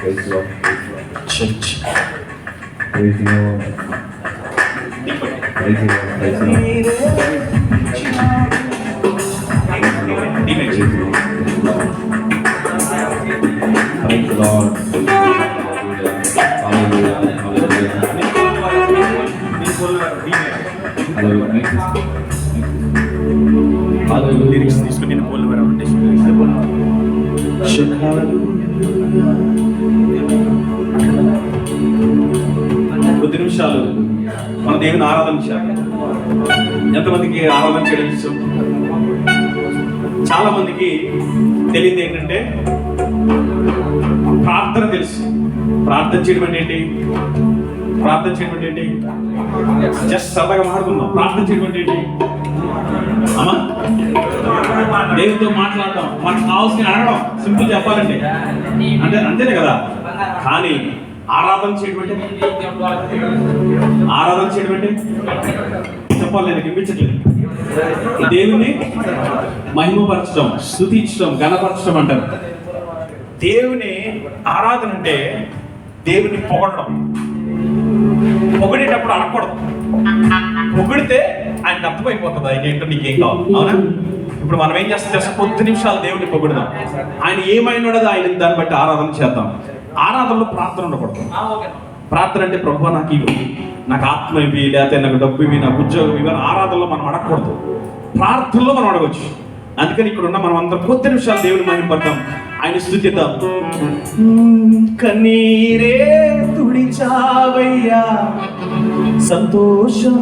Praise Lord. Church. Praise the Lord. Praise the Lord. Praise the Lord. Praise the Lord. Hallelujah. Hallelujah. Hallelujah. Lyrics తీసుకుని నేను pole వరాలంటే కొద్ది నిమిషాలు మన దేవుని ఆరాధన చేయాలి. ఎంతమందికి ఆరాధన చేయడం ఇష్టం? చాలా మందికి తెలియదు ఏంటంటే ప్రార్థన తెలుసు. ప్రార్థన చేయడం అంటే ఏంటి? ప్రార్థన చేయడం అంటే ఏంటి? జస్ట్ సరదాగా మాట్లాడుకుందాం. ప్రార్థన చేయడం అంటే ఏంటి? అమ్మా, దేవుడితో మాట్లాడడం, మనకు కావాల్సిన అడగడం, సింపుల్ చెప్పాలంటే అంటే అంతేనే కదా. కానీ ఆరాధన చేయడం అంటే చెప్పాలి, నేను వినిపించట్లేదు. దేవుని మహిమపరచడం, స్తుతించడం, ఘనపరచడం అంటారు. దేవుని ఆరాధన అంటే దేవుని పొగడడం. పొగిడేటప్పుడు అడగకూడదు. పొగిడితే ఆయనకు అర్థమైపోతుంది ఆయన ఏంటో, నీకేం కావాలి. అవునా? ఇప్పుడు మనం ఏం చేస్తాం తెలుసా? కొద్ది నిమిషాలు దేవుడిని పొగుడుదాం. ఆయన ఏమైనాడో ఆయన దాన్ని బట్టి ఆరాధన చేద్దాం. ఆరాధనలో ప్రార్థన ఉండకూడదు. ప్రార్థన అంటే ప్రభువా నాకు ఇవి, నాకు ఆత్మ ఇవి, లేకపోతే నాకు డబ్బు ఇవి, నాకు ఉద్యోగం ఇవి ఆరాధనలో మనం అడగకూడదు. ప్రార్థనలో మనం అడగవచ్చు. అందుకని ఇక్కడ ఉన్న మనం అందరం కొద్ది నిమిషాలు దేవుని మహిమపడతాం, ఆయన స్తుతిద్దాం. కన్నీరే తుడిచావయ్యా, సంతోషం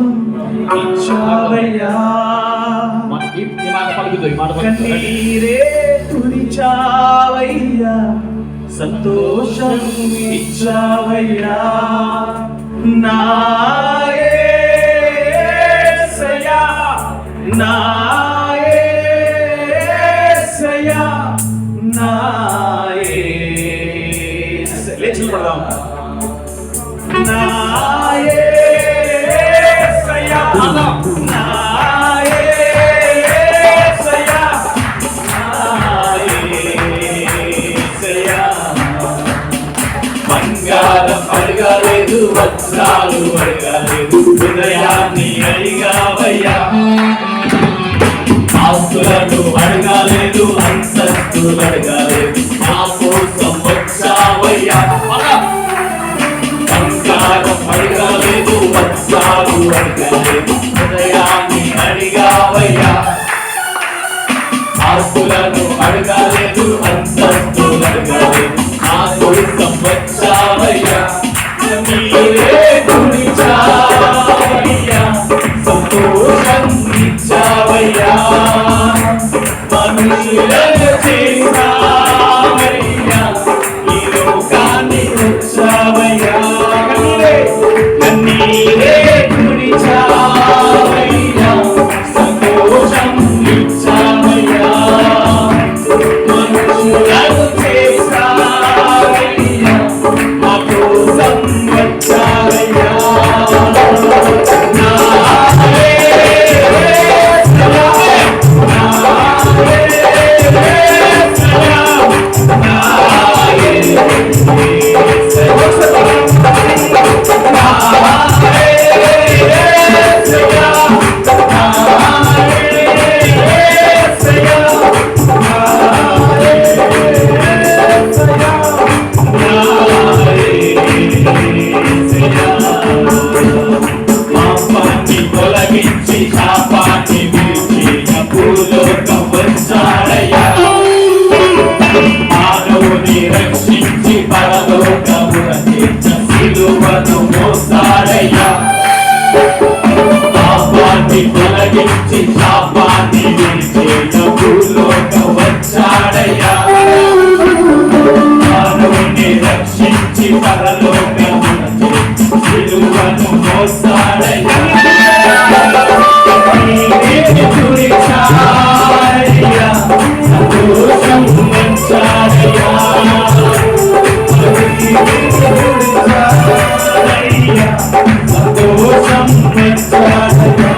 ఇచ్చావయ్యా. కన్నీరే తుడిచావయ్యా, సంతోషం ఇచ్చావయ్యా. నా యేసయ్యా, నా యేసయ్యా, నా యేసయ్యా. లేచి పడదాం. నా యేసయ్యా, నా యేసయ్యా, నా యేసయ్యా. బంగారం అడగలేదు, వస్త్రాలు అడగలేదు, హృదయాన్ని అడిగావయ్యా. ఆస్తులను అడగలేదు, అంతస్తులు అడగలేదు, నా కోసం వచ్చావయ్యా. బంగారం అడగలేదు, వస్త్రాలు అడగలేదు, హృదయాన్ని అడిగావయ్యా. ఆస్తులను అడగలేదు, అంతస్తులు అడగలేదు, నా కోసం వచ్చావయ్యా. నీరే గురించావయ్యా, సంతోషం ఇచ్చావయ్యా. మనుషులను చేసావయ్యా, ఈ లోకాన్ని వచ్చావయ్యా. కన్నీరే గురించావయ్యా, సంతోషం ఇచ్చావయ్యా. మనుషులను చేసావయ్యా, మా కోసం వచ్చావయ్యా. తొలగించి శాపాన్ని విడిచి భూలోకం వచ్చాడయ్యా. మానవుని రక్షించి పరలోకమున చేర్చ సిలువను మోసాడయ్యా. పాపాన్ని తొలగించి శాపాన్ని విడిచి భూలోకం వచ్చాడయ్యా. మానవుని రక్షించి పరలోకమున చేర్చ సిలువను మోసాడయ్యా. సంతోషం వచ్చాడయ్యా. సంతోషం వచ్చాడయ్యా.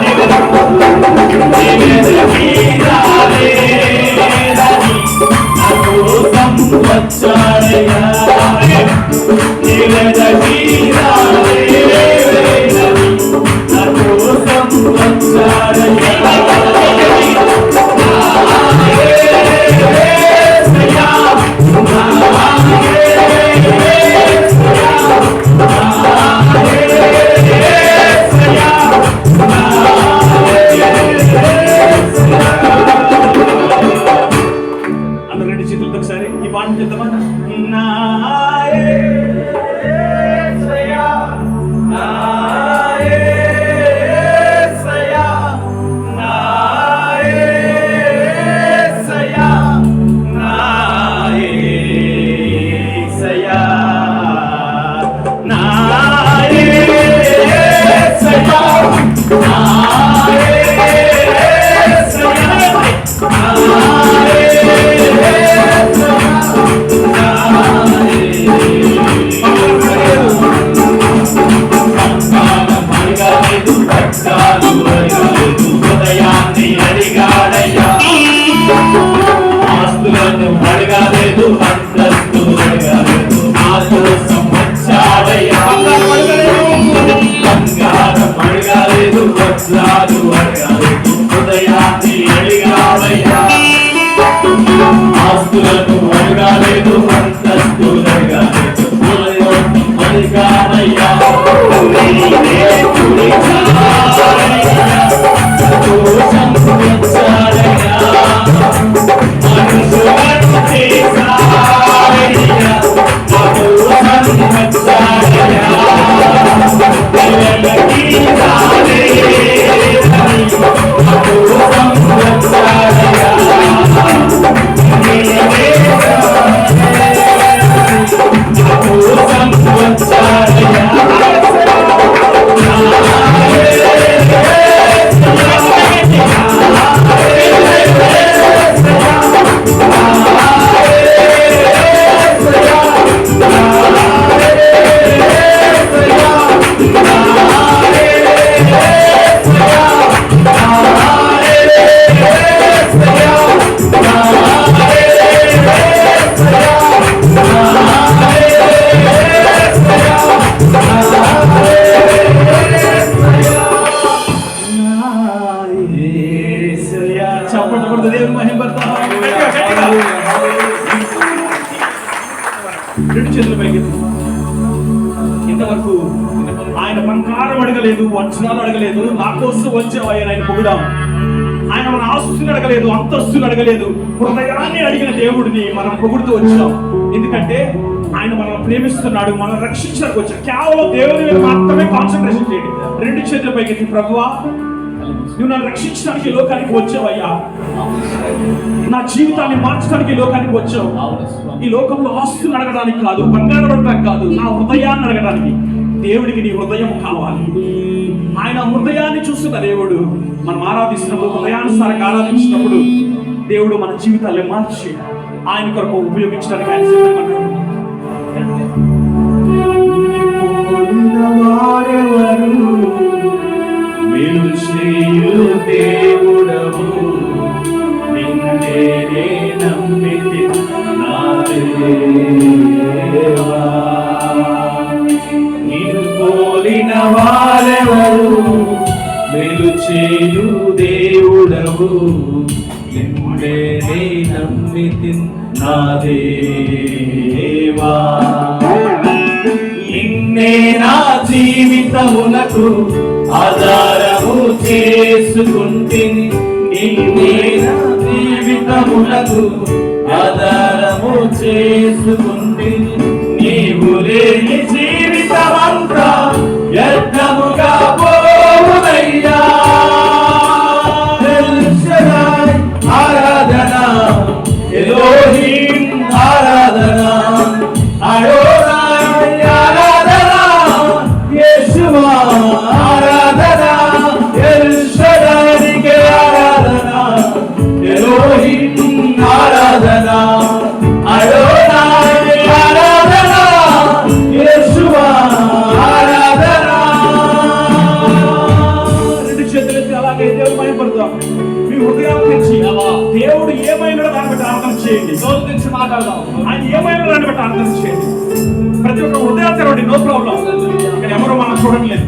ఆస్తులను అడగాలేదు, అంతస్తులు అడగాలేదు, అడిగానయ్యా రెండు చేతుల పైకి. ఇంతవరకు ఆయన బంగారం అడగలేదు, వజ్రాలు అడగలేదు, నా కోసం వచ్చావయ్యా ఆయన పొగుడాం. ఆయన మన ఆస్తుని అడగలేదు, అంతస్తుని అడగలేదు, హృదయాన్ని అడిగిన దేవుడిని మనం పొగుడుతూ వచ్చాం. ఎందుకంటే ఆయన మనల్ని ప్రేమిస్తున్నాడు, మనం రక్షించడానికి వచ్చాం. కేవలం దేవుని మీద మాత్రమే కాన్సన్ట్రేషన్ చేయండి. రెండు చేతుల పైకి. ప్రభువా, నువ్వు నన్ను రక్షించడానికి లోకానికి వచ్చావయ్యా, నా జీవితాన్ని మార్చడానికి లోకానికి వచ్చావు. ఈ లోకంలో ఆస్తులు అడగడానికి కాదు, బంగారం అడగడానికి కాదు, నా హృదయాన్ని అడగడానికి. దేవుడికి నీ హృదయం కావాలి. ఆయన హృదయాన్ని చూస్తున్న దేవుడు. మనం ఆరాధిస్తున్నప్పుడు, హృదయానుసారంగా ఆరాధించినప్పుడు దేవుడు మన జీవితాన్ని మార్చి ఆయన కొరకు ఉపయోగించడానికి ఆయన సిద్ధపడ్డాడు. దేవుడవు నిన్నే నమ్మితి నా దేవా, నిన్ను పోలిన వారెవరు, మేలు చేయు దేవుడవు నిన్నే నమ్మితి నా దేవా. నిన్నే నా జీవితమునకు ఆధారము చేసుకుంటిని, నిన్నే నా జీవితమునకు ఆధారము చేసుకుంటిని. నీవు లేని జీవితమంతా వ్యర్థముగా పోవునయ్యా. ఆరాధన ఎలోహీం, ఆరాధన అడోనాయ్, ఆరాధన యేషువా, ఆరాధన ఎల్ షడాయికే, ఆరాధన ఎలోహీం, ఆరాధన అడోనాయ్, ఆరాధన నో ప్రాబ్లం. ఇక్కడ ఎవరు మనం చూడట్లేదు.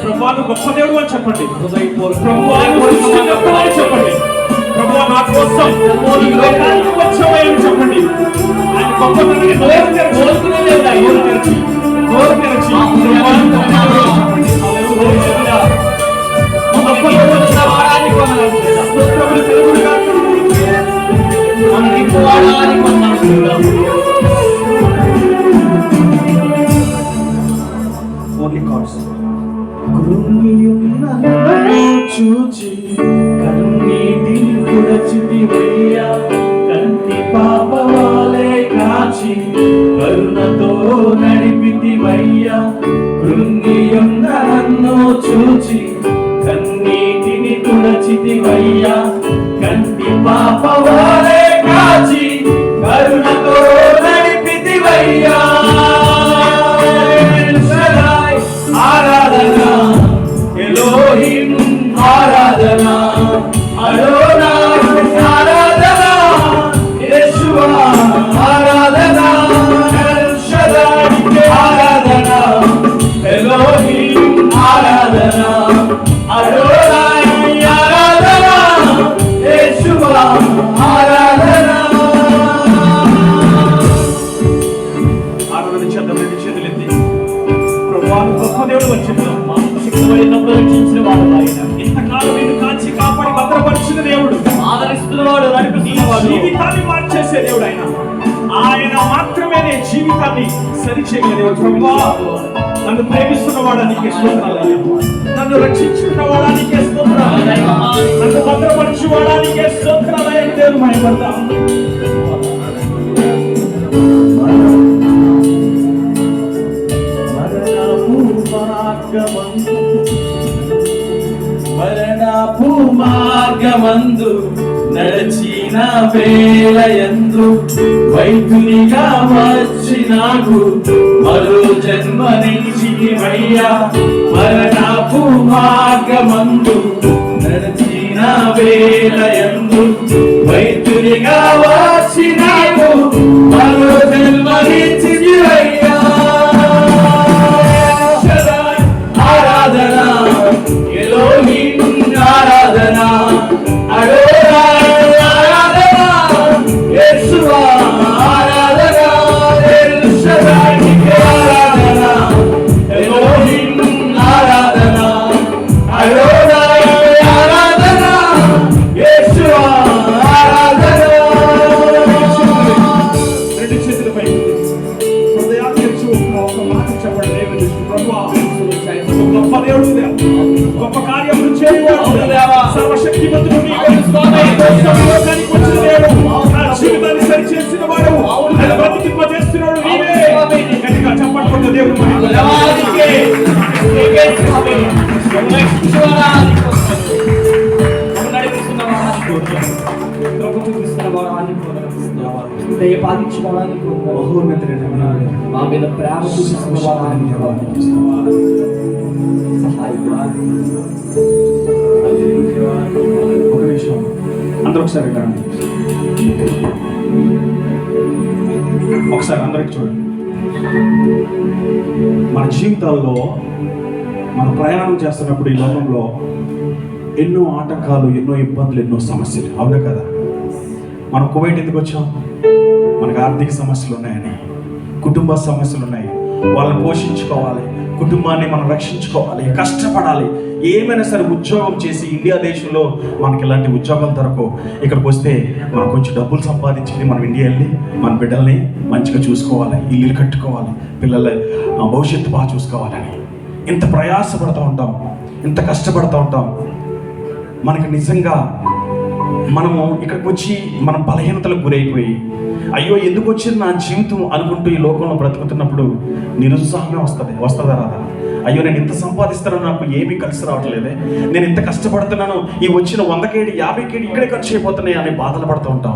ప్రభువా నువ్వు గొప్ప దేవుడు అని చెప్పండి. ప్రభువా నువ్వు సృష్టికర్తవు అని చెప్పండి. ప్రభువా నా కోసం ఈ లోకానికి వచ్చావని చెప్పండి. ఆయన గొప్పతనాన్ని నోరు తెరచి చూచి కన్నీటిని తుడచితివయ్యా, కంటి పాపవాలే కాచి కరుణతో నడిపితివయ్యా. కృంగియున్న నన్ను చూచి కన్నీటిని తుడచితివయ్యా, కంటి పాపవాలే కాచి కరుణతో నడిపితివయ్యా. ఆరాధన ఎలోహిం, ఆరాధన అడోనాయ్, ఆరాధన యేషువా, ఆరాధన ఎల్ షదాయ్, ఆరాధన ఎలోహిం, ఆరాధన అడోనాయ్, ఆరాధన యేషువా, ఆరాధన. ఆరాధన చేద్దాం. రెండు చేతులెత్తి ప్రభువా గొప్ప దేవుడు అని చెప్తాం. రక్షించిన వాడు ఆయన. ఇంతకాలం నిన్ను కాచి కాపాడి భద్రపరిచిన దేవుడు, ఆదరిస్తున్నవాడు, నడిపిస్తున్నవాడు, జీవితాన్ని మార్చేసే దేవుడు ఆయన. ఆయన మాత్రమే నీ జీవితాన్ని సరిచేయగల దేవుడు. ప్రభువా నన్ను ప్రేమిస్తున్నవాడా నీకే స్తోత్రాలు, నన్ను రక్షించుకున్నవాడా నీకే స్తోత్రాలు, నన్ను భద్రపరిచేవాడా నీకే స్తోత్రాలు అని దేవుడు మహిమపడతాం. మరణపు మార్గమందు నడిచిన వేళయందు వైద్యునిగా వచ్చి నాకు మరో జన్మనిచ్చితివయ్యా. మరణపు మార్గమందు నడిచిన వేళయందు వైద్యునిగా వచ్చి నాకు మరో జన్మనిచ్చితివయ్యా. ఆరాధన ఎలోహిం, ఆరాధన అడోనాయ్, ఆరాధన యేషువా, ఆరాధన ఎల్ షదాయ్, ఆరాధన ఎలోహిం, ఆరాధన అడోనాయ్, ఆరాధన యేషువా, ఆరాధన. రెండు చేతులపై హృదయాన్ని తెరిచి ఒక మాట చెప్పండి. దేవుని ప్రభువా గొప్ప దేవుడు, గొప్ప కార్యములు చేయవాడు, సర్వశక్తిమంతుడు నీవే. లోకానికి వచ్చిన దేవుడు, నా జీవితాన్ని సరిచేసిన వాడు, నన్ను బ్రతికింపజేస్తున్నాడు నీవే. గట్టిగా చప్పట్లు దేవుడు దయపాలించుకోవడానికి మా మీద ప్రేమ చూపించుకోవడానికి ఒక నిమిషం అందరూ ఒకసారి రండి. ఒకసారి అందరికి చూడండి. మన జీవితాల్లో మన ప్రయాణం చేస్తున్నప్పుడు ఈ లోకంలో ఎన్నో ఆటంకాలు, ఎన్నో ఇబ్బందులు, ఎన్నో సమస్యలు, అవునా కదా? మనం కువైట్ ఎందుకు వచ్చాం? మనకు ఆర్థిక సమస్యలు ఉన్నాయని, కుటుంబ సమస్యలు ఉన్నాయి, వాళ్ళని పోషించుకోవాలి, కుటుంబాన్ని మనం రక్షించుకోవాలి, కష్టపడాలి. ఏమైనా సరే ఉద్యోగం చేసి, ఇండియా దేశంలో మనకి ఇలాంటి ఉద్యోగాలు దొరకవు. ఇక్కడికి వస్తే మనం కొంచెం డబ్బులు సంపాదించి మనం ఇండియా వెళ్ళి మన బిడ్డల్ని మంచిగా చూసుకోవాలి, ఇల్లు కట్టుకోవాలి, పిల్లల భవిష్యత్తు బాగా చూసుకోవాలని ఇంత ప్రయాసపడుతూ ఉంటాం, ఇంత కష్టపడుతూ ఉంటాం. మనకి నిజంగా మనము ఇక్కడికి వచ్చి మనం బలహీనతలకు గురైపోయి అయ్యో ఎందుకు వచ్చింది నా జీవితం అనుకుంటూ ఈ లోకంలో బ్రతుకుతున్నప్పుడు నిరుత్సాహమే వస్తుందా రాదా? అయ్యో నేను ఇంత సంపాదిస్తున్నాను, నాకు ఏమీ కలిసి రావట్లేదే, నేను ఇంత కష్టపడుతున్నాను, ఈ వచ్చిన 100 కేడి 50 కేడి ఇక్కడే ఖర్చు అయిపోతున్నాయి అని బాధలు పడుతూ ఉంటాం.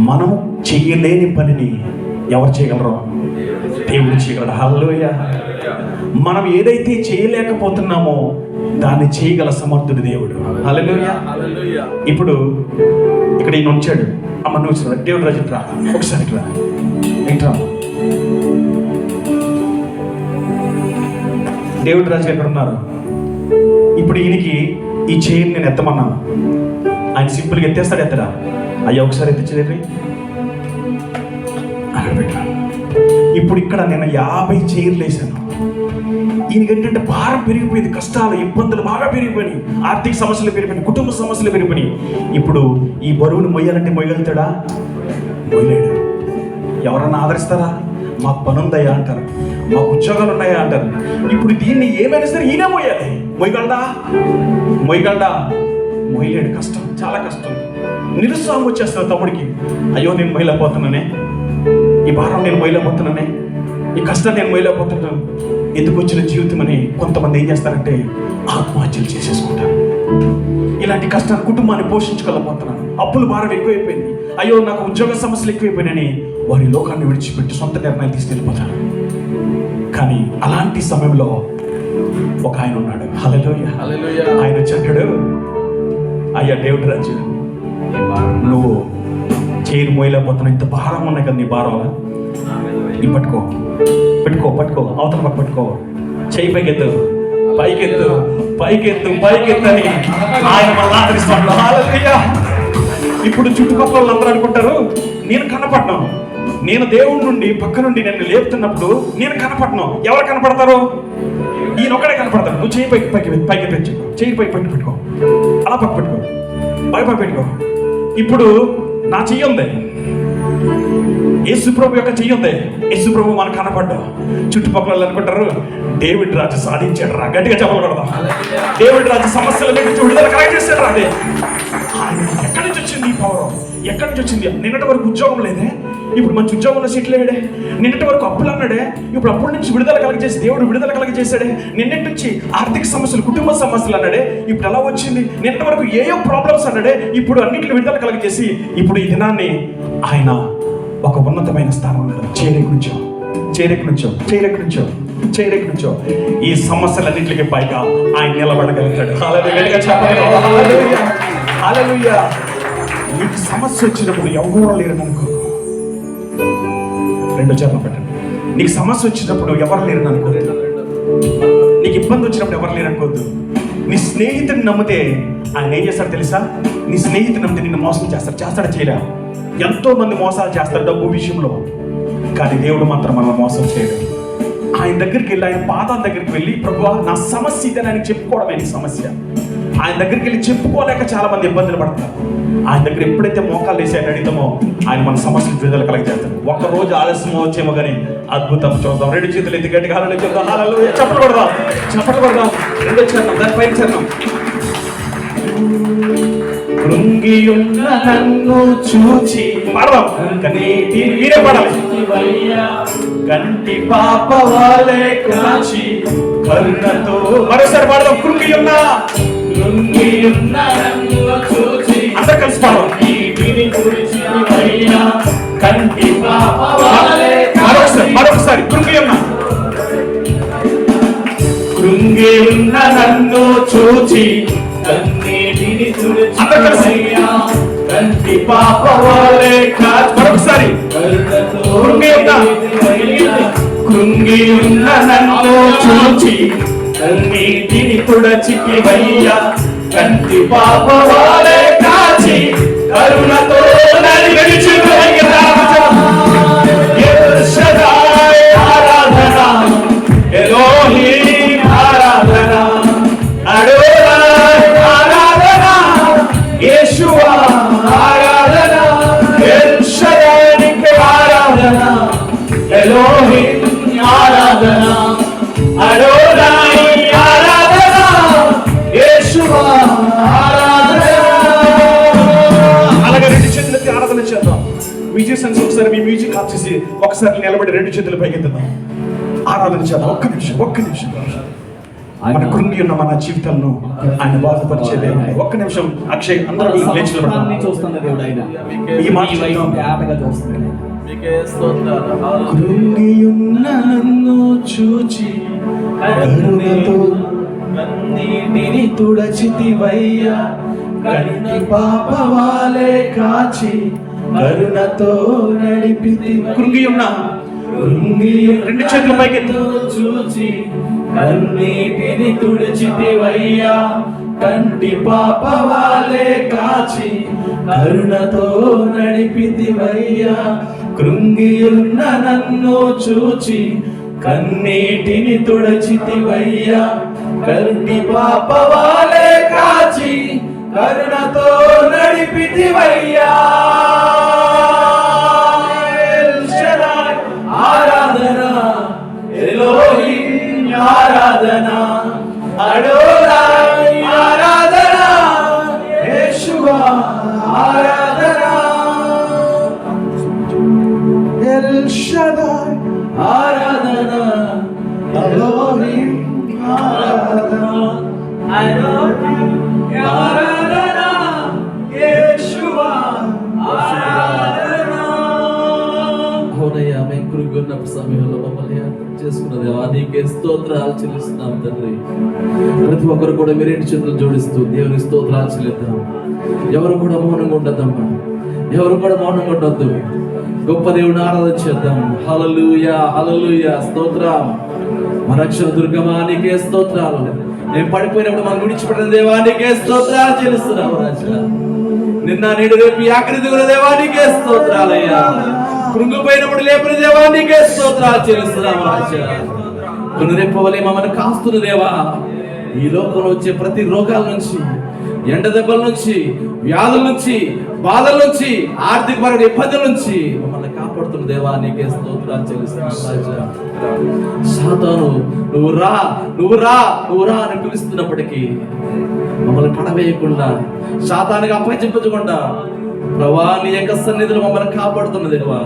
మనం చేయలేని పనిని ఎవరు చేయగలరు? దేవుడు చేయగలడు. హల్లెలూయా. మనం ఏదైతే చేయలేకపోతున్నామో దాన్ని చేయగల సమర్థుడు దేవుడు. హల్లెలూయా. ఇప్పుడు ఇక్కడ ఈయన ఉంచాడు. అమ్మ నువ్వు దేవుడు రజిట్రా ఒకసారి రా. ఏంట్రా దేవుడి రాజు ఎక్కడ ఉన్నారు? ఇప్పుడు ఈయనకి ఈ చైర్ నేను ఎత్తమన్నాను, ఆయన సింపుల్గా ఎత్తేస్తాడు. ఎత్తడా? అయ్యా ఒకసారి ఎత్తించలేరు, అక్కడ పెట్టాను. ఇప్పుడు ఇక్కడ నేను 50 చైర్లు వేసాను. ఈయనకి ఏంటంటే భారం పెరిగిపోయింది, కష్టాలు ఇబ్బందులు బాగా పెరిగిపోయినాయి, ఆర్థిక సమస్యలు పెరిగిపోయినాయి, కుటుంబ సమస్యలు పెరిగిపోయినాయి. ఇప్పుడు ఈ బరువును మొయ్యాలంటే మొయ్యగలుగుతాడా? మొయ్యలేడు. ఎవరన్నా ఆదరిస్తారా? మాకు పని ఉందయ్యా అంటారు, మాకు ఉద్యోగాలు ఉన్నాయా అంటారు. ఇప్పుడు దీన్ని ఏమైనా సరే ఈయనే మొయ్యాలి. మొయ్యగలడా? మొయ్యగలడా? మొయ్యలేడు. కష్టం, చాలా కష్టం. నిరుత్సాహం వచ్చేస్తారు తమ్ముడికి. అయ్యో నేను మొయ్యలేకపోతున్నానే, ఈ భారం నేను మొయ్యలేకపోతున్నానే, ఈ కష్టం నేను మొయ్యలేకపోతున్నాను, ఎందుకు వచ్చిన జీవితం అని కొంతమంది ఏం చేస్తారంటే ఆత్మహత్యలు చేసేసుకుంటారు. ఇలాంటి కష్టాన్ని కుటుంబాన్ని పోషించుకోలేకపోతున్నాను, అప్పులు భారం ఎక్కువైపోయింది, అయ్యో నాకు ఉద్యోగ సమస్యలు ఎక్కువైపోయినాయని వారి లోకాన్ని విడిచిపెట్టి సొంత నిర్ణయాలు తీసుకెళ్ళిపోతారు. కానీ అలాంటి సమయంలో ఒక ఆయన ఉన్నాడు. హల్లెలూయా. ఆయన వచ్చాడు, అయ్యా దేవుడి రాజు, నువ్వు చైర్ మోయలేకపోతున్నావు, ఇంత భారం ఉన్నాయి కదా నీ భారం, ఈ పట్టుకో పెట్టుకో, పట్టుకో, అవతల పక్క పట్టుకో, చెయ్యి పైకెత్తు, పైకెత్తు, పైకెత్తు, పైకెత్తు అని ఆయన మళ్ళీ ఆదరిస్తాడు. హల్లెలూయా. ఇప్పుడు చుట్టుపక్కల అందరూ అనుకుంటారు నేను కనపడను, నేను దేవుడి నుండి పక్క నుండి నన్ను లేపుతున్నప్పుడు నేను కనపడను. ఎవరు కనపడతారు? ఈయన ఒక్కడే కనపడతాడు. నువ్వు చెయ్యి పైకి పైకి పైకి పెంచు, చెయ్యి పైకి పైకి పెట్టుకో, అలా పక్క పెట్టుకో, పై పై పెట్టుకో. ఇప్పుడు నా చెయ్యి ఉంది, యేసుప్రభు యొక్క చెయ్యి ఉంది, యేసుప్రభు మనకు కనపడ్డా. చుట్టుపక్కల అనుకుంటారు డేవిడ్ రాజు సాధించాడు రా, గట్టిగా చెప్పకూడదు. డేవిడ్ రాజు సమస్యల నుంచి విడుదల కలగజేశాడు రా. అదే ఆయన ఎక్కడి నుంచి వచ్చింది ఈ పవర్? ఎక్కడి నుంచి వచ్చింది? నిన్నటి వరకు ఉద్యోగం లేదే, ఇప్పుడు మంచి ఉద్యోగంలో సెటిల్ అయ్యాడే. నిన్నటి వరకు అప్పులు అన్నాడే, ఇప్పుడు అప్పుల నుంచి విడుదల కలగజేసి దేవుడు విడుదల కలగజేశాడే. నిన్నటి నుంచి ఆర్థిక సమస్యలు, కుటుంబ సమస్యలు అన్నాడే, ఇప్పుడు ఎలా వచ్చింది? నిన్నటి వరకు ఏయో ప్రాబ్లమ్స్ అన్నాడే, ఇప్పుడు అన్నింటిలో విడుదల కలగజేసి ఇప్పుడు ఈ దినాన్ని ఆయన ఒక ఉన్నతమైన స్థానంలో చేరెక్కించో, చేరెక్కించో, చేరెక్కించో, చేరెక్కించో. ఈ సమస్యలన్నింటికి పైగా ఆయన నిలబడగలుగుతాడు. హల్లెలూయా చెప్పండి. హల్లెలూయా, హల్లెలూయా. నీకు సమస్య వచ్చినప్పుడు ఎవరో లేరని అనుకో. రెండో చరణం పెట్టండి. నీకు సమస్య వచ్చినప్పుడు ఎవరు లేరని అనుకో. నీకు ఇబ్బంది వచ్చినప్పుడు ఎవరు లేరనుకోవద్దు. నీ స్నేహితుడిని నమ్మితే ఆయన ఏం చేస్తాడు తెలుసా? నీ స్నేహితుని నమ్మితే నిన్ను మోసం చేస్తాడు. చేస్తాడా? చేయడా? ఎంతో మంది మోసాలు చేస్తారు డబ్బు విషయంలో, కానీ దేవుడు మాత్రం మనం మోసం చేయడు. ఆయన దగ్గరికి వెళ్ళి, ఆయన పాదాల దగ్గరికి వెళ్ళి, ప్రభువా నా సమస్య ఇదని ఆయన చెప్పుకోవడమే నీ సమస్య. ఆయన దగ్గరికి వెళ్ళి చెప్పుకోలేక చాలా మంది ఇబ్బందులు పడతారు. ఆయన దగ్గర ఎప్పుడైతే మోకాలు వేసి ఆయన అడిగితామో ఆయన మన సమస్యలు విడుదల కలగజేస్తాడు. ఒక్క రోజు ఆలస్యం వచ్చేమో కానీ అద్భుతం చూద్దాం. 2 చేతులు ఎత్తి గట్టిగా హల్లెలూయా చెప్దాం. హల్లెలూయా చెప్పలు కొడదాం, చెప్పలు కొడదాం. రెండో చరణం, దాని పైన చరణం. కృంగియున్న నన్ను చూచి పాడదాం. కన్నీటి మీరే పాడాలి. కంటి పాప వాలే కాచి కరుణతో మరోసారి పాడదాం. కృంగియున్న నన్ను చూచి అందరూ కలిసి పాడదాం. కంటి పాప వాలే మరొకసారి కృంగియున్న నన్ను చూచి కన్నీటిని తుడిచివయ్యా, కంటి పాప వాలే కాచి మరొకసారి కృంగి ఉన్న నన్ను చూచి కన్నీటిని తుడిచివయ్యా, కంటి పాప వాలే కాచి కరుణతో నడిపించువయ్యా. ఎల్ షదాయ్ ఆరాధన, ఎలోహీం ఆరాధన, అడోనాయ్ ఆరాధన, యేషువా ఆరాధన, ఎల్ షదాయ్‌కి ఆరాధన, ఎలోహీం ఆరాధన, అడోనాయ్ ఆరాధన, యేషువా ఆరాధన. అలాగే 2 చేతులెత్తి ఆరాధన చేద్దాం. మ్యూజిషియన్స్ ఒకసారి మీ మ్యూజిక్ ఆఫ్ చేసి ఒకసారి నిలబడి 2 చేతులు పైకెత్తుదాం. ఆరాధన చేద్దాం. ఒక్క నిమిషం, ఒక్క నిమిషం. మన కృంగి ఉన్న మన జీవితాలను ఆయన బాధపరిచేదే. ఒక్క నిమిషం అక్షయ్, అందరూ లేచి నిలబడదాం. ఈ మాట కృంగి ఉన్న నన్ను చూచి కరుణతో కన్నీటిని తుడిచివయ్యా, కంటి పాప వాలే కాచి కరుణతో నడిపితి. కృంగి ఉన్న రెండు చేతుల పైకెత్తు. చూచి కన్నీటిని తుడిచితివయ్యా, కంటి పాప వాలే కాచి కరుణతో నడిపితివయ్యా. కృంగియున్న నన్ను చూచి కన్నీటిని తుడిచితివయ్యా, కంటి పాప వాలే కాచి కరుణతో నడిపితివయ్యా. ఎల్ షడాయ్ ఆరాధన, ఎలోహిం ఆరాధన, అడోనాయ్ ఆరాధన, యేషువా ఆరాధన. ఎల్ షడాయ్ ఆరాధన, ఎలోహిం ఆరాధన, అడోనాయ్ ఆరాధన, యేషువా ఆరాధన. అవునయ్యా, మేము కృంగున్న సమయంలో మమ్మల్ని అర్థం చేసుకున్న దేవా, నీకే స్తోత్రాలు చెల్లిస్తున్నాం తండ్రి. ప్రతి ఒక్కరు కూడా మీరు రెండు చేతులు జోడిస్తూ దేవుని స్తోత్రాలు చెల్లిద్దాం. ఎవరు కూడా మౌనంగా ఉండద్దమ్మా, ఎవరు కూడా మౌనంగా ఉండొద్దు. గొప్ప దేవుని ఆరాధన చేద్దాం. హల్లెలూయా, హల్లెలూయా, స్తోత్రం. మా రక్షణ దుర్గమా నీకే స్తోత్రాలు. మేము పడిపోయినప్పుడు మనం విడిచిపెట్టిన దేవానికే స్తోత్రాలు చెల్లిస్తున్నాం రాజా. నిన్న నేడు రేపు ఆఖరి దిగుల దేవానికే స్తోత్రాలయ్యా. కృంగిపోయినప్పుడు లేపిన దేవానికే స్తోత్రాలు చెల్లిస్తున్నాం రాజా. పునరెప్పవలే మమ్మల్ని కాస్తున్న దేవా, ఈ లోకంలో వచ్చే ప్రతి రోగాల నుంచి, ఎండ దెబ్బల నుంచి, వ్యాధుల నుంచి, బాధల నుంచి, ఆర్థికపరమైన ఇబ్బందుల నుంచి మమ్మల్ని కాపాడుతున్న దేవా నీకే స్తోత్రాలు చెల్లిస్తున్నాం రాజా. సాతాను నువ్వు రా, నువ్వు రా, నువ్వు రా అని పిలుస్తున్నప్పటికీ మమ్మల్ని పడవేయకుండా, సాతానుగా అప్పగించకుండా ప్రభా నీ యొక్క సన్నిధిలో మమ్మల్ని కాపాడుతున్న దేవా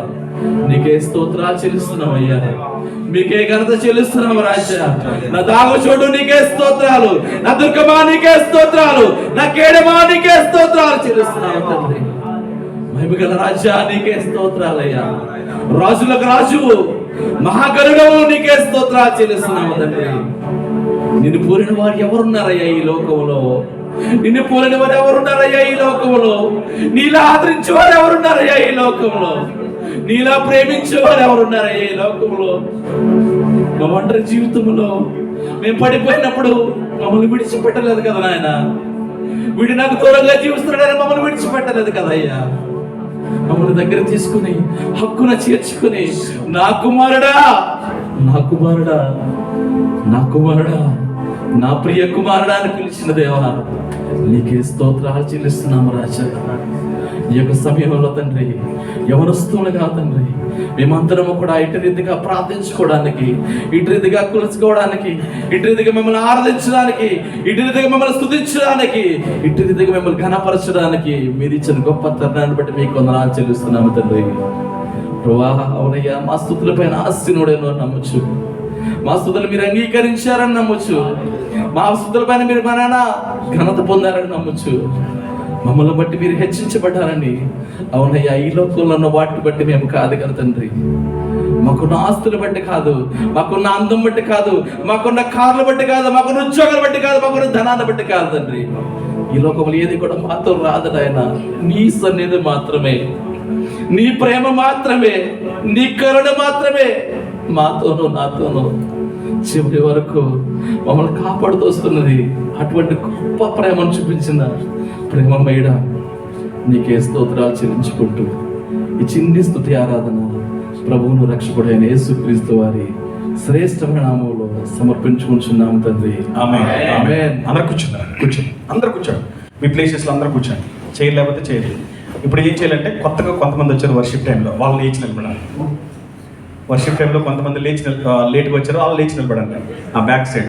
నీకే స్తోత్రాలు చెల్లిస్తున్నాం అయ్యా. మీకే ఘనత చెల్లిస్తున్నాం రాజా. నా దాగు చోటు నీకే స్తోత్రాలు, నా దుర్గమా నీకే స్తోత్రాలు, నా కేడమా నీకే స్తోత్రాలు చెల్లిస్తున్నాం తండ్రి. మహిమగల రాజా నీకే స్తోత్రాలయ్యా. రాజులకు రాజువు, మహాగరుడవు నీకే స్తోత్రాలు చెల్లిస్తున్నాము తండ్రి. నిన్ను పూరిన వారు ఎవరున్నారయ్యా ఈ లోకంలో? నిన్ను పూరిన వారు ఎవరున్నారయ్యా ఈ లోకంలో? నీలా ఆదరించే వారు ఎవరున్నారయ్యా ఈ లోకంలో? నీలా ప్రేమించే వారు ఎవరున్నారయ్యా ఈ లోకంలో? మా ఒంటరి జీవితంలో మేము పడిపోయినప్పుడు మమ్మల్ని విడిచిపెట్టలేదు కదా నాయన. వీడు నాకు దూరంగా జీవిస్తున్నాడని మమ్మల్ని విడిచిపెట్టలేదు కదయ్యా. మమ్మల్ని దగ్గర తీసుకుని హక్కున చేర్చుకుని నా కుమారుడా, నా కుమారుడా, నా కుమారుడా, నా ప్రియ కుమారుడా అని పిలిచిన దేవా నీకే స్తోత్రాలు చెల్లిస్తున్నాము రాజా. ఈ యొక్క సమయంలో తండ్రి యవనస్తులుగా తండ్రి మేమందరము కూడా ఇటు రీతిగా ప్రార్థించుకోవడానికి, ఇటు రీతిగా కొలుచుకోవడానికి, ఇటు రీతిగా మిమ్మల్ని ఆరాధించడానికి, ఇటు రీతిగా మిమ్మల్ని స్తుతించడానికి, ఇటు రీతిగా మిమ్మల్ని ఘనపరచడానికి మీరు ఇచ్చిన గొప్ప తరుణాన్ని బట్టి మీకు వందనాలు చెల్లిస్తున్నాము తండ్రి. ప్రభువా అవునయ్యా, మా స్తుతులపైన ఆశీనుడేనో నమ్మొచ్చు, మా స్తుతులు మీరు అంగీకరించారని నమ్మొచ్చు, మా స్తుతులపైన మీరు మా నాన్న ఘనత పొందారని నమ్మొచ్చు, మమ్మల్ని బట్టి మీరు హెచ్చించబడ్డారని. అవునయ్యా, ఈ లోకంలో ఉన్న వాటిని బట్టి మేము కాదు కదా తండ్రి, మాకున్న ఆస్తులు బట్టి కాదు, మాకున్న అందం బట్టి కాదు, మాకున్న కార్లు బట్టి కాదు, మాకున్న ఉద్యోగాలు బట్టి కాదు, మాకున్న ధనాన్ని బట్టి కాదు తండ్రి. ఈ లోకంలో ఏది కూడా మాతో రాదు నాయన. నీ సన్నిధి మాత్రమే, నీ ప్రేమ మాత్రమే, నీ కరుణ మాత్రమే మాతోనూ నాతోనూ చివరి వరకు మమ్మల్ని కాపాడుతూ వస్తున్నది. అటువంటి గొప్ప ప్రేమను చూపించిన ప్రేమమేడ నీకే స్తోత్రాలు చెల్లించుకుంటూ ఈ చిన్ని స్తుతి ఆరాధన ప్రభువును రక్షకుడైన యేసుక్రీస్తు వారి శ్రేష్టమైన నామంలో సమర్పించుకుంటున్నాము తండ్రి. ఆమేన్. ఆమేన్. అందరూ కూర్చోండి, అందరూ కూర్చోండి. మీ ప్లేసెస్లో అందరూ కూర్చోండి. చేయలేకపోతే చేయలేదు. ఇప్పుడు ఏం చేయాలంటే కొత్తగా కొంతమంది వచ్చారు వర్షిప్ టైంలో, వాళ్ళు లేచి నిలబడాలి. వర్షిప్ టైంలో కొంతమంది లేట్గా వచ్చారు, వాళ్ళు లేచి నిలబడండి ఆ బ్యాక్ సైడ్.